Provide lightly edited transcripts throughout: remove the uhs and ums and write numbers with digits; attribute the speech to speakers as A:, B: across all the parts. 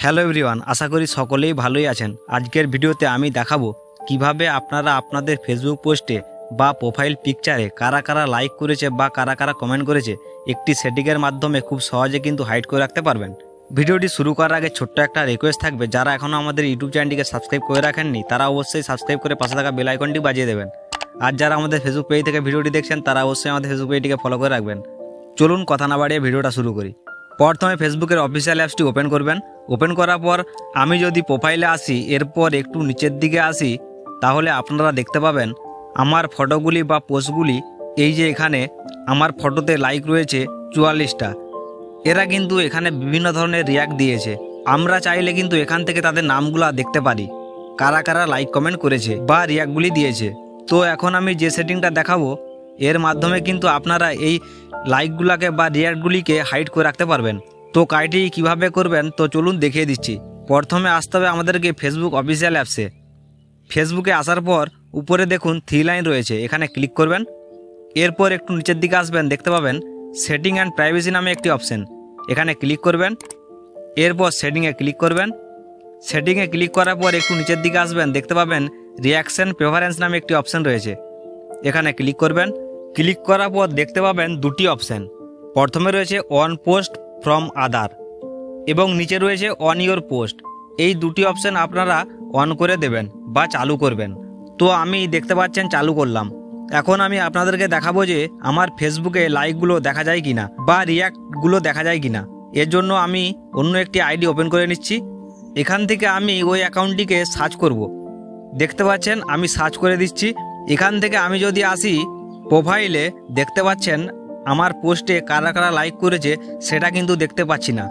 A: Hello everyone, আশা করি সকলেই ভালোই আছেন। আজকের ভিডিওতে আমি দেখাবো কিভাবে আপনারা আপনাদের ফেসবুক পোস্টে বা প্রোফাইল পিকচারে কারা কারা লাইক করেছে বা কারা কারা কমেন্ট করেছে একটি সেটিংয়ের মাধ্যমে খুব সহজে কিন্তু হাইড করে রাখতে পারবেন। ভিডিওটি শুরু করার আগে ছোট্ট একটা রিকোয়েস্ট থাকবে, যারা এখনও আমাদের ইউটিউব চ্যানেলটিকে সাবস্ক্রাইব করে রাখেননি তারা অবশ্যই সাবস্ক্রাইব করে পাশে থাকা বেল আইকনটি বাজিয়ে দেবেন। আর যারা আমাদের ফেসবুক পেজ থেকে ভিডিওটি দেখছেন তারা অবশ্যই আমাদের ফেসবুক পেজটিকে ফলো করে রাখবেন। চলুন কথা না বাড়িয়ে ভিডিওটা শুরু করি। প্রথমে ফেসবুকের অফিসিয়াল অ্যাপসটি ওপেন করবেন। ওপেন করার পর আমি যদি প্রোফাইলে আসি, এরপর একটু নিচের দিকে আসি, তাহলে আপনারা দেখতে পাবেন আমার ফটোগুলি বা পোস্টগুলি। এই যে এখানে আমার ফটোতে লাইক রয়েছে 44টা। এরা কিন্তু এখানে বিভিন্ন ধরনের রিয়াক্ট দিয়েছে। আমরা চাইলে কিন্তু এখান থেকে তাদের নামগুলো দেখতে পারি, কারা কারা লাইক কমেন্ট করেছে বা রিয়াক্টগুলি দিয়েছে। তো এখন আমি যে সেটিংটা দেখাবো এর মাধ্যমে কিন্তু আপনারা এই লাইকগুলোকে বা রিয়াক্টগুলিকে হাইড করে রাখতে পারবেন। তো কাজটি কিভাবে করবেন তো চলুন দেখিয়ে দিচ্ছি। প্রথমে আসতে হবে আমাদেরকে ফেসবুক অফিসিয়াল অ্যাপসে। ফেসবুকে আসার পর উপরে দেখুন 3 লাইন রয়েছে, এখানে ক্লিক করবেন। এরপর একটু নিচের দিকে আসবেন, দেখতে পাবেন সেটিং অ্যান্ড প্রাইভেসি নামে একটি অপশন, এখানে ক্লিক করবেন। এরপর সেটিংয়ে ক্লিক করবেন। সেটিংয়ে ক্লিক করার পর একটু নিচের দিকে আসবেন, দেখতে পাবেন রিয়াকশন প্রেফারেন্স নামে একটি অপশন রয়েছে, এখানে ক্লিক করবেন। ক্লিক করার পর দেখতে পাবেন দুটি অপশন, প্রথমে রয়েছে অন পোস্ট ফ্রম আদার এবং নিচে রয়েছে অন ইয়োর পোস্ট। এই দুটি অপশন আপনারা অন করে দেবেন বা চালু করবেন। তো আমি দেখতে পাচ্ছেন চালু করলাম। এখন আমি আপনাদেরকে দেখাবো যে আমার ফেসবুকে লাইকগুলো দেখা যায় কিনা বা রিয়াক্টগুলো দেখা যায় কিনা। এর জন্য আমি অন্য একটি আইডি ওপেন করে নিচ্ছি। এখান থেকে আমি ওই অ্যাকাউন্টটিকে সার্চ করব। দেখতে পাচ্ছেন আমি সার্চ করে দিচ্ছি। এখান থেকে আমি যদি আসি প্রোফাইলে, দেখতে পাচ্ছেন আমার পোস্টে কারা কারা লাইক করেছে সেটা কিন্তু দেখতে পাচ্ছি না।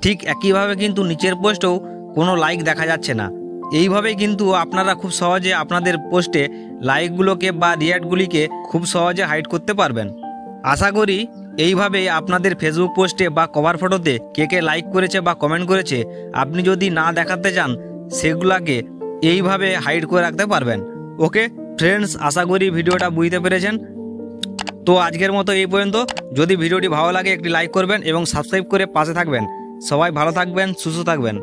A: ঠিক একইভাবে কিন্তু নিচের পোস্টেও কোনো লাইক দেখা যাচ্ছে না। এইভাবেই কিন্তু আপনারা খুব সহজে আপনাদের পোস্টে লাইকগুলোকে বা রিয়াক্টগুলিকে খুব সহজে হাইড করতে পারবেন। আশা করি এইভাবেই আপনাদের ফেসবুক পোস্টে বা কভার ফটোতে কে কে লাইক করেছে বা কমেন্ট করেছে আপনি যদি না দেখাতে চান সেগুলাকে এইভাবে হাইড করে রাখতে পারবেন। ওকে ফ্রেন্ডস, আশা করি ভিডিওটা বুঝতে পেরেছেন। তো আজকের মতো এই পর্যন্ত। যদি ভিডিওটি ভালো লাগে একটি লাইক করবেন এবং সাবস্ক্রাইব করে পাশে থাকবেন। সবাই ভালো থাকবেন, সুস্থ থাকবেন।